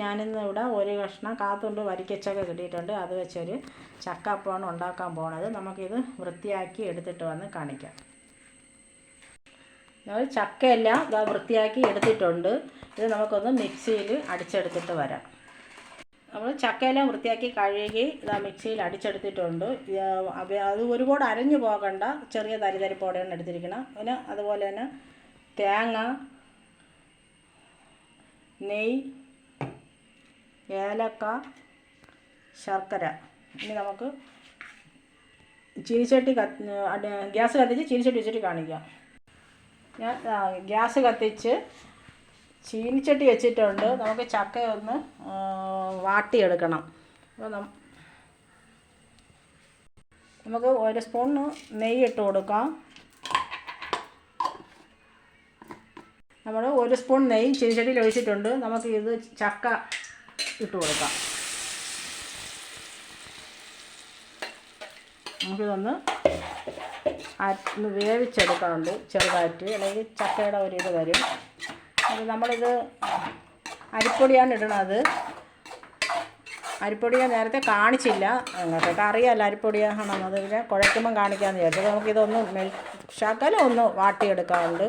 ഞാനിന്ന് ഇവിടെ ഒരു കഷ്ണം കാത്തുണ്ട് വരിക്കച്ചക്ക കിട്ടിയിട്ടുണ്ട്. അത് വെച്ചൊരു ചക്കപ്പമാണ് ഉണ്ടാക്കാൻ പോണത്. നമുക്കിത് വൃത്തിയാക്കി എടുത്തിട്ട് വന്ന് കാണിക്കാം. നമ്മൾ ചക്കയെല്ലാം ഇതാ വൃത്തിയാക്കി എടുത്തിട്ടുണ്ട്. ഇത് നമുക്കൊന്ന് മിക്സിയിൽ അടിച്ചെടുത്തിട്ട് വരാം. നമ്മൾ ചക്കയെല്ലാം വൃത്തിയാക്കി കഴുകി ഇതാ മിക്സിയിൽ അടിച്ചെടുത്തിട്ടുണ്ട്. അത് ഒരുപാട് അരഞ്ഞു പോകണ്ട, ചെറിയ തരിതരിപ്പോടെയാണ് എടുത്തിരിക്കണം. പിന്നെ അതുപോലെ തന്നെ തേങ്ങ, നെയ്യ്, ഏലക്ക, ശർക്കര. ഇനി നമുക്ക് ചീനിച്ചട്ടി ഗ്യാസ് കത്തിച്ച് ചീനിച്ചട്ടി വെച്ചിട്ട് കാണിക്കാം. ഞാൻ ഗ്യാസ് കത്തിച്ച് ചീനിച്ചട്ടി വെച്ചിട്ടുണ്ട്. നമുക്ക് ചക്കയൊന്ന് വാട്ടിയെടുക്കണം. അപ്പോൾ നമുക്ക് ഒരു സ്പൂൺ നെയ്യ് ഇട്ട് കൊടുക്കാം. നമ്മൾ ഒരു സ്പൂൺ നെയ്യ് ചീനിച്ചട്ടിയിൽ ഒഴിച്ചിട്ടുണ്ട്. നമുക്ക് ഇത് ചക്ക ഇട്ട് കൊടുക്കാം. നമുക്കിതൊന്ന് വേവിച്ചെടുക്കാറുണ്ട് ചെറുതായിട്ട്, അല്ലെങ്കിൽ ചക്കയുടെ ഒരു ഇത് വരും. അത് നമ്മളിത് അരിപ്പൊടിയാണ് ഇടണത്. അരിപ്പൊടി ഞാൻ നേരത്തെ കാണിച്ചില്ല, നിങ്ങൾക്കൊക്കെ അറിയാമല്ലോ അരിപ്പൊടിയാണെന്നത്. പിന്നെ കുഴയ്ക്കുമ്പം കാണിക്കാമെന്ന് വിചാരിച്ചത്. നമുക്കിതൊന്ന് ശകലം ഒന്ന് വാട്ടിയെടുക്കാറുണ്ട്.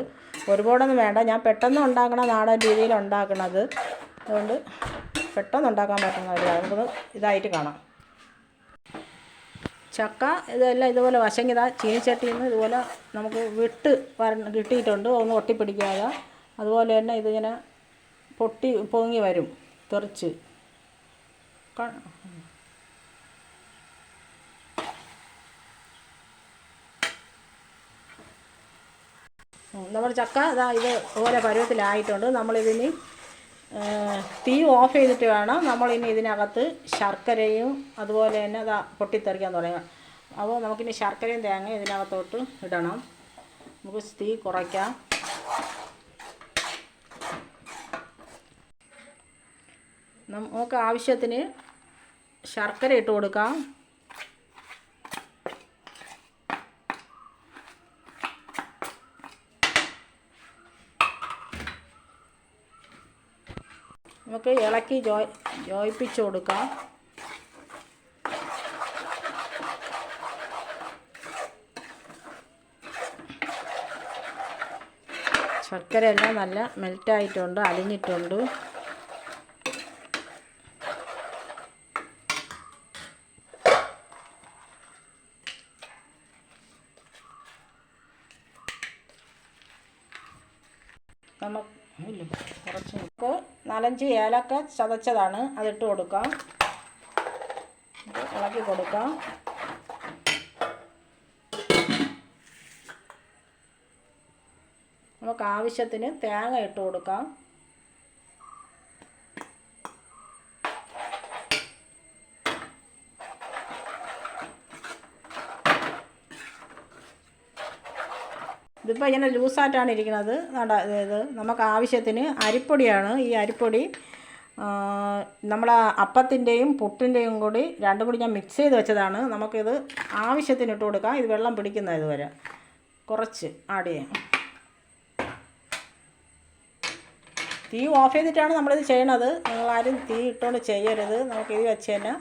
ഒരുപാടൊന്നും വേണ്ട. ഞാൻ പെട്ടെന്ന് ഉണ്ടാക്കണ നാടൻ രീതിയിൽ ഉണ്ടാക്കണത്, അതുകൊണ്ട് പെട്ടെന്ന് ഉണ്ടാക്കാൻ പറ്റുന്ന ഒരു നമുക്കത് ഇതായിട്ട് കാണാം. ചക്ക ഇതെല്ലാം ഇതുപോലെ വശങ്ങിതാ ചീനിച്ചട്ടിയിൽ നിന്ന് ഇതുപോലെ നമുക്ക് കിട്ടിയിട്ടുണ്ട്. ഒന്ന് ഒട്ടിപ്പിടിക്കാതെ. അതുപോലെ തന്നെ ഇതിങ്ങനെ പൊങ്ങി വരും, തെറിച്ച്. നമ്മുടെ ചക്ക ഇതാ ഇതുപോലെ പരുവത്തിലായിട്ടുണ്ട്. നമ്മളിതിന് തീ ഓഫ് ചെയ്തിട്ട് വേണം നമ്മളിനി ഇതിനകത്ത് ശർക്കരയും അതുപോലെ തന്നെ അതാ പൊട്ടിത്തെറിക്കാൻ തുടങ്ങാം. അപ്പോൾ നമുക്കിനി ശർക്കരയും തേങ്ങ ഇതിനകത്തോട്ട് ഇടണം. നമുക്ക് തീ കുറയ്ക്കാം. നമുക്ക് ആവശ്യത്തിന് ശർക്കര ഇട്ട് കൊടുക്കാം. നമുക്ക് ഇളക്കി യോജിപ്പിച്ച് കൊടുക്കാം. ശർക്കര എല്ലാം നല്ല മെൽറ്റായിട്ടുണ്ട്, അലിഞ്ഞിട്ടുണ്ട്. നമുക്ക് 4-5 ഏലക്ക ചതച്ചതാണ്, അതിട്ട് കൊടുക്കാം. ഇളക്കി കൊടുക്കാം. നമുക്ക് ആവശ്യത്തിന് തേങ്ങ ഇട്ട് കൊടുക്കാം. ഇതിപ്പോൾ ഇങ്ങനെ ലൂസായിട്ടാണ് ഇരിക്കുന്നത്. ഇത് നമുക്ക് ആവശ്യത്തിന് അരിപ്പൊടിയാണ്. ഈ അരിപ്പൊടി നമ്മൾ അപ്പത്തിൻ്റെയും പുട്ടിൻ്റെയും കൂടി രണ്ടും കൂടി ഞാൻ മിക്സ് ചെയ്ത് വെച്ചതാണ്. നമുക്കിത് ആവശ്യത്തിന് ഇട്ട് കൊടുക്കാം. ഇത് വെള്ളം പിടിക്കുന്ന ഇതുവരെ കുറച്ച് ആഡ് ചെയ്യാം. തീ ഓഫ് ചെയ്തിട്ടാണ് നമ്മളിത് ചെയ്യണത്. നിങ്ങളാരും തീ ഇട്ടുകൊണ്ട് ചെയ്യരുത്. നമുക്കിത് വെച്ച് തന്നെ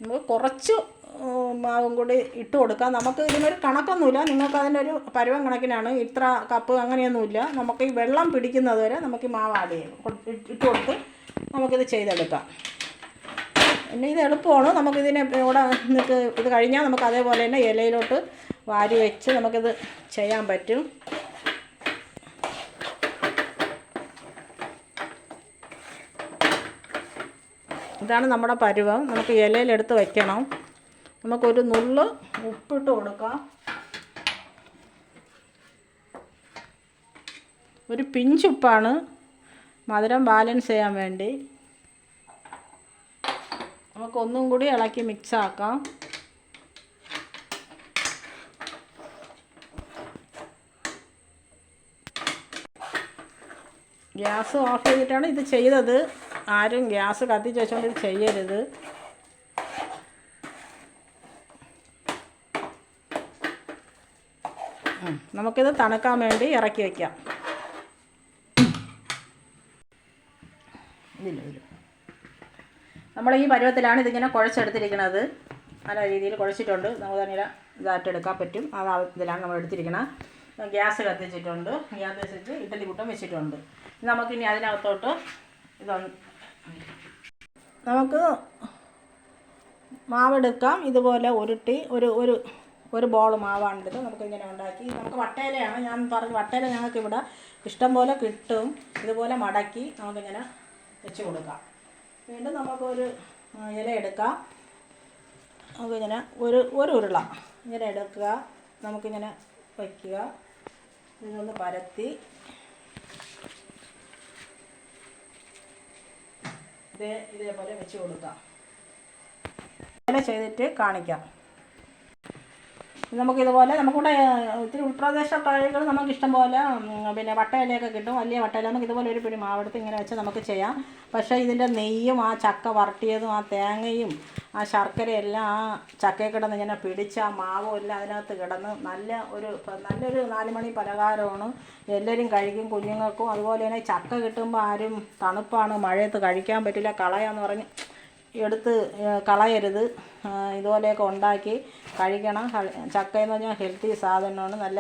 നമുക്ക് കുറച്ച് മാവും കൂടി ഇട്ട് കൊടുക്കാം. നമുക്ക് ഇതിനൊരു കണക്കൊന്നുമില്ല, നിങ്ങൾക്ക് അതിൻ്റെ ഒരു പരുവം കണക്കിനാണ്. ഇത്ര കപ്പ് അങ്ങനെയൊന്നുമില്ല. നമുക്ക് ഈ വെള്ളം പിടിക്കുന്നത് വരെ നമുക്ക് ഈ മാവ് ആഡ് ചെയ്യും, ഇട്ട് കൊടുത്ത് നമുക്കിത് ചെയ്തെടുക്കാം. പിന്നെ ഇത് എളുപ്പമാണ്. നമുക്കിതിനെ ഇവിടെ നിന്നിട്ട് ഇത് കഴിഞ്ഞാൽ നമുക്ക് അതേപോലെ തന്നെ ഇലയിലോട്ട് വാരി വെച്ച് നമുക്കിത് ചെയ്യാൻ പറ്റും. ഇതാണ് നമ്മുടെ പരുവം. നമുക്ക് ഇലയിലെടുത്ത് വയ്ക്കണം. നമുക്കൊരു നുള്ള് ഉപ്പിട്ട് കൊടുക്കാം. ഒരു പിഞ്ചുപ്പാണ്, മധുരം ബാലൻസ് ചെയ്യാൻ വേണ്ടി. നമുക്കൊന്നും കൂടി ഇളക്കി മിക്സ് ആക്കാം. ഗ്യാസ് ഓഫ് ചെയ്തിട്ടാണ് ഇത് ചെയ്തത്. ആരും ഗ്യാസ് കത്തിച്ച് വെച്ചുകൊണ്ട് ഇത് ചെയ്യരുത്. നമുക്കിത് തണുക്കാൻ വേണ്ടി ഇറക്കി വയ്ക്കാം. നമ്മൾ ഈ പരുവത്തിലാണ് ഇതിങ്ങനെ കുഴച്ചെടുത്തിരിക്കുന്നത്. നല്ല രീതിയിൽ കുഴച്ചിട്ടുണ്ട്. നമുക്ക് തന്നെ ഇതായിട്ടെടുക്കാൻ പറ്റും. ആ ഇതിലാണ് നമ്മൾ എടുത്തിരിക്കുന്നത്. ഗ്യാസ് കത്തിച്ചിട്ടുണ്ട്. ഗ്യാസ് വെച്ചിട്ട് ഇഡ്ഡലി കൂട്ടം വെച്ചിട്ടുണ്ട്. നമുക്കിനി അതിനകത്തോട്ട് നമുക്ക് മാവെടുക്കാം. ഇതുപോലെ ഉരുട്ടി ഒരു ബോൾ മാവാണിത്. നമുക്കിങ്ങനെ ഉണ്ടാക്കി നമുക്ക് വട്ടയിലയാണ് ഞാൻ പറഞ്ഞു. വട്ടയില ഞങ്ങൾക്കിവിടെ ഇഷ്ടം പോലെ കിട്ടും. ഇതുപോലെ മടക്കി നമുക്കിങ്ങനെ വെച്ച് കൊടുക്കാം. വീണ്ടും നമുക്കൊരു ഇല എടുക്കാം. നമുക്കിങ്ങനെ ഒരു ഉരുള ഇങ്ങനെ എടുക്കുക. നമുക്കിങ്ങനെ വയ്ക്കുക. ഇതൊന്ന് പരത്തി ഇതേപോലെ വെച്ച് കൊടുക്കാം. ഇങ്ങനെ ചെയ്തിട്ട് കാണിക്കാം. നമുക്കിതുപോലെ നമുക്കിവിടെ ഒത്തിരി ഉൾപ്രദേശ തൈകൾ നമുക്ക് ഇഷ്ടം പോലെ പിന്നെ വട്ടയിലയൊക്കെ കിട്ടും. വലിയ വട്ടയില നമുക്ക് ഇതുപോലെ ഒരു പിടി മാവെടുത്ത് ഇങ്ങനെ വെച്ച് നമുക്ക് ചെയ്യാം. പക്ഷേ ഇതിൻ്റെ നെയ്യും ആ ചക്ക വരട്ടിയതും ആ തേങ്ങയും ആ ശർക്കരയെല്ലാം ആ ചക്കയിൽ കിടന്ന് ഇങ്ങനെ പിടിച്ച് ആ മാവും എല്ലാം അതിനകത്ത് കിടന്ന് നല്ലൊരു 4 മണി പലഹാരമാണ്. എല്ലാവരും കഴിക്കും. കുഞ്ഞുങ്ങൾക്കും അതുപോലെ തന്നെ ചക്ക കിട്ടുമ്പോൾ ആരും തണുപ്പാണ്, മഴയത്ത് കഴിക്കാൻ പറ്റില്ല, കളയാന്ന് പറഞ്ഞ് എടുത്ത് കളയരുത്. ഇതുപോലെയൊക്കെ ഉണ്ടാക്കി കഴിക്കണം. ചക്കയെന്ന് പറഞ്ഞാൽ ഹെൽത്തി സാധനമാണ്. നല്ല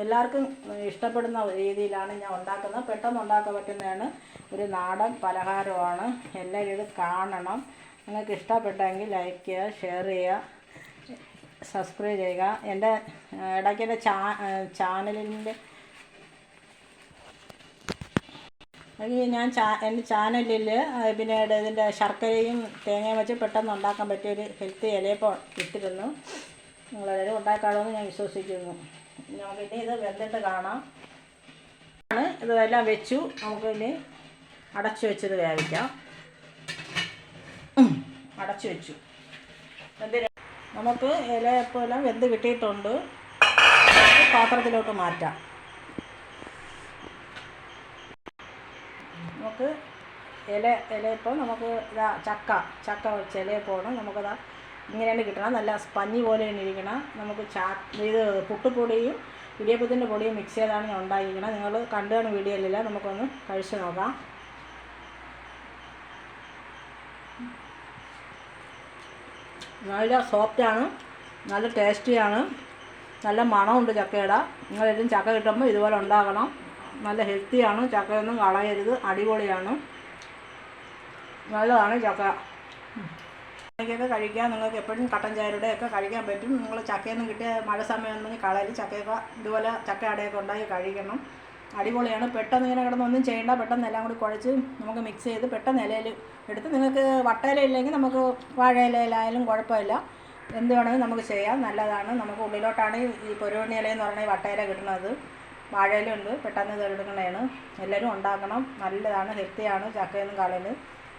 എല്ലാവർക്കും ഇഷ്ടപ്പെടുന്ന രീതിയിലാണ് ഞാൻ ഉണ്ടാക്കുന്നത്. പെട്ടെന്ന് ഉണ്ടാക്കാൻ പറ്റുന്നതാണ്. ഒരു നാടൻ പലഹാരമാണ്. എല്ലാവരും ഇത് കാണണം. നിങ്ങൾക്ക് ഇഷ്ടപ്പെട്ടെങ്കിൽ ലൈക്ക് ചെയ്യുക, ഷെയർ ചെയ്യുക, സബ്സ്ക്രൈബ് ചെയ്യുക. എൻ്റെ ഇടയ്ക്ക് എൻ്റെ ചാനലിൻ്റെ ഞാൻ എൻ്റെ ചാനലിൽ പിന്നെ ഇതിൻ്റെ ശർക്കരയും തേങ്ങയും വെച്ച് പെട്ടെന്ന് ഉണ്ടാക്കാൻ പറ്റിയൊരു ഹെൽത്തി ഇലയപ്പം ഇട്ടിരുന്നു. നിങ്ങളെല്ലാവരും ഉണ്ടാക്കാമെന്ന് ഞാൻ വിശ്വസിക്കുന്നു. നമുക്കിനി ഇത് വെന്തിട്ട് കാണാം. ഇതെല്ലാം വെച്ചു. നമുക്കിനി അടച്ചു വെച്ചത് വേവിക്കാം. അടച്ചു വെച്ചു. നമുക്ക് ഇലയപ്പം എല്ലാം വെന്ത് കിട്ടിയിട്ടുണ്ട്. പാത്രത്തിലോട്ട് മാറ്റാം. നമുക്ക് ഇലയപ്പം നമുക്ക് ചക്ക വെച്ച ഇലയപ്പമാണ് നമുക്കതാ ഇങ്ങനെയാണ് കിട്ടണം. നല്ല സ്പഞ്ഞി പോലെയാണ് ഇരിക്കണം. നമുക്ക് ഇത് പുട്ടുപൊടിയും ഇടിയപ്പത്തിൻ്റെ പൊടിയും മിക്സ് ചെയ്താണ് ഞാൻ ഉണ്ടാക്കിയിരിക്കണം. നിങ്ങൾ കണ്ടുകാണ് വീഡിയോയിലില്ല. നമുക്കൊന്ന് കഴിച്ച് നോക്കാം. നല്ല സോഫ്റ്റാണ്, നല്ല ടേസ്റ്റിയാണ്, നല്ല മണമുണ്ട് ചക്കയുടെ. നിങ്ങളെല്ലാം ചക്ക കിട്ടുമ്പോൾ ഇതുപോലെ ഉണ്ടാക്കണം. നല്ല ഹെൽത്തിയാണ്. ചക്കയൊന്നും കളയരുത്. അടിപൊളിയാണ്, നല്ലതാണ് ചക്ക. ചക്കയൊക്കെ കഴിക്കാൻ നിങ്ങൾക്ക് എപ്പോഴും കട്ടൻ ചായയുടെ ഒക്കെ കഴിക്കാൻ പറ്റും. നിങ്ങൾ ചക്കയൊന്നും കിട്ടിയ മഴ സമയമൊന്നും കളയരുത്. ചക്കയൊക്കെ ഇതുപോലെ ചക്ക അടയൊക്കെ ഉണ്ടാക്കി കഴിക്കണം. അടിപൊളിയാണ്. പെട്ടെന്ന് ഇങ്ങനെ കിടന്നൊന്നും ചെയ്യേണ്ട. പെട്ടെന്ന് എല്ലാം കൂടി കുഴച്ച് നമുക്ക് മിക്സ് ചെയ്ത് പെട്ടെന്ന് ഇലയിൽ എടുത്ത്, നിങ്ങൾക്ക് വട്ടയില ഇല്ലെങ്കിൽ നമുക്ക് വാഴയിലയിലായാലും കുഴപ്പമില്ല. എന്ത് വേണമെങ്കിലും നമുക്ക് ചെയ്യാം. നല്ലതാണ്. നമുക്ക് ഉള്ളിലോട്ടാണ് ഈ പൊരുവണ്ണി ഇലയെന്ന് പറഞ്ഞാൽ വട്ടയില കിട്ടുന്നത്. വാഴയിലുണ്ട്. പെട്ടെന്ന് ഇത് എടുക്കണതാണ്. എല്ലാവരും ഉണ്ടാക്കണം. നല്ലതാണ്, ഹെൽത്തിയാണ്. ചക്കയൊന്നും കളയൽ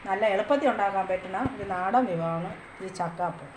നല്ല എളുപ്പത്തിൽ ഉണ്ടാക്കാൻ പറ്റുന്ന ഒരു നാടൻ വിഭവമാണ് ഈ ചക്കാപ്പം.